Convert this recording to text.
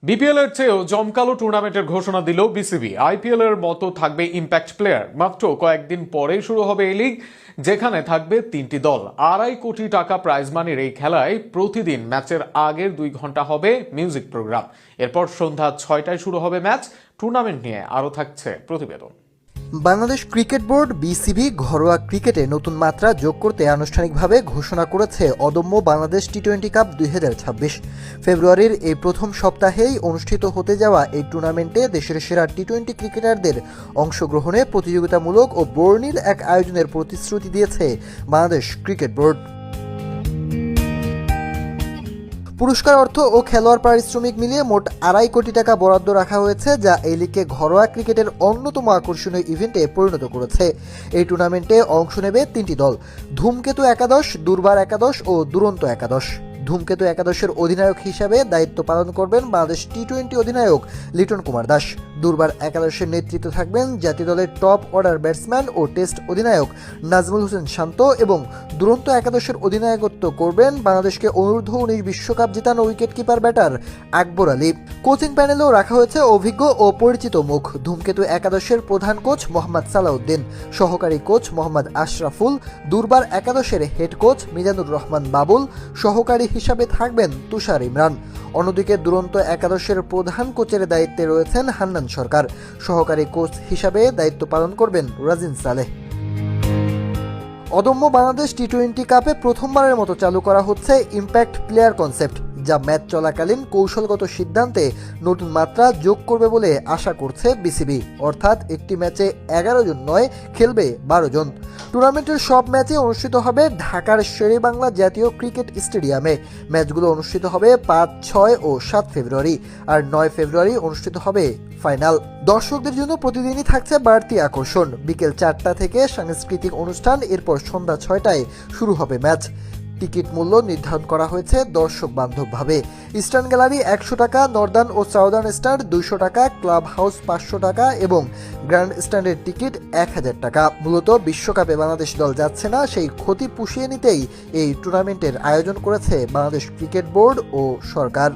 BPL এর চেয়েও জমকালো টুর্নামেন্টের ঘোষণা দিল বিসিবি। আইপিএল এর মতো থাকবে ইম্প্যাক্ট প্লেয়ার। মাত্র কয়েকদিন পরেই শুরু হবে এই লিগ, যেখানে থাকবে 3টি দল। 2.5 কোটি টাকা প্রাইজ মানির এই খেলায় প্রতিদিন ম্যাচের আগের 2 ঘন্টা হবে মিউজিক প্রোগ্রাম। এরপর সন্ধ্যা 6টায় শুরু হবে ম্যাচ। টুর্নামেন্ট নিয়ে আরও থাকছে প্রতিবেদন। বাংলাদেশ ক্রিকেট বোর্ড বিসিবি ঘরোয়া ক্রিকেটে নতুন মাত্রা যোগ করতে আনুষ্ঠানিকভাবে ঘোষণা করেছে অদম্য বাংলাদেশ টি-20 কাপ 2026। ফেব্রুয়ারির এই প্রথম সপ্তাহেই অনুষ্ঠিত হতে যাওয়া এই টুর্নামেন্টে দেশের সেরা টি-20 ক্রিকেটারদের অংশগ্রহণে প্রতিযোগিতামূলক ও বর্ণিল এক আয়োজনের প্রতিশ্রুতি দিয়েছে বাংলাদেশ ক্রিকেট বোর্ড। পুরস্কার অর্থ ও খেলোয়াড় পারিশ্রমিক মিলিয়ে মোট 2.5 কোটি টাকা বরাদ্দ রাখা হয়েছে, যা এই লিগকে ঘরোয়া ক্রিকেটের অন্যতম আকর্ষণীয় ইভেন্টে পরিণত করেছে। এই টুর্নামেন্টে অংশ নেবে 3টি দল: ধূমকেতু একাদশ, দুর্বার একাদশ ও দুরন্ত একাদশ। ধূমকেতু একাদশের অধিনায়ক হিসাবে দায়িত্ব পালন করবেন বাংলাদেশ টি-20 অধিনায়ক লিটন কুমার দাস। দুর্বার একাদশের নেতৃত্বে থাকবেন জাতীয় দলের টপ অর্ডার ব্যাটসম্যান ও টেস্ট অধিনায়ক নাজমুল হোসেন শান্ত, এবং দুরন্ত একাদশের অধিনায়কত্ব করবেন বাংলাদেশকে অনূর্ধ্ব-19 বিশ্বকাপ জেতানো wicketkeeper batter Akbar Ali. Coaching প্যানেলেও রাখা হয়েছে অভিজ্ঞ ও পরিচিত মুখ: ধূমকেতু একাদশের প্রধান কোচ মোহাম্মদ সালাউদ্দিন, সহকারী কোচ মোহাম্মদ আশরাফুল, দুর্বার একাদশের হেড কোচ মিজানুর রহমান বাবুল, সহকারী হিসাবে থাকবেন তুষার ইমরান। অন্যদিকে দুরন্ত একাদশের প্রধান কোচের দায়িত্বে রয়েছেন হান্নান সরকার। সহকারী কোচ হিসাবে দায়িত্ব পালন করবেন রাজিন সালেহ। অদম্য বাংলাদেশ টি-20 কাপে প্রথমবারের মতো চালু করা হচ্ছে ইম্প্যাক্ট প্লেয়ার কনসেপ্ট, যা ম্যাচ চলাকালীন কৌশলগত সিদ্ধান্তে নতুন মাত্রা যোগ করবে বলে আশা করছে বিসিবি। অর্থাৎ একটি ম্যাচে 11 জন নয়, খেলবে 12 জন। টুর্নামেন্টের সব ম্যাচে অনুষ্ঠিত হবে ঢাকার শেরেবাংলা জাতীয় ক্রিকেট স্টেডিয়ামে। ম্যাচগুলো অনুষ্ঠিত হবে 5, 6 ও 7 ফেব্রুয়ারি, আর 9 ফেব্রুয়ারি অনুষ্ঠিত হবে ফাইনাল। দর্শকদের জন্য প্রতিদিনই থাকছে বাড়তি আকর্ষণ। বিকেল 4টা থেকে সাংস্কৃতিক অনুষ্ঠান, এরপর সন্ধ্যা 6টায় শুরু হবে ম্যাচ। টিকিট মূল্য নির্ধারণ করা হয়েছে দর্শক বান্ধবভাবে। ইস্টার্ন গ্যালারি 100 টাকা, নর্দার্ন ও সাউদার্ন স্টার 200 টাকা, ক্লাব হাউস 500 টাকা এবং গ্র্যান্ড স্ট্যান্ডের টিকিট 1000 টাকা। মূলত বিশ্বকাপে বাংলাদেশ দল যাচ্ছে না, সেই ক্ষতি পুষিয়ে নিতেই এই টুর্নামেন্টের আয়োজন করেছে বাংলাদেশ ক্রিকেট বোর্ড ও সরকার।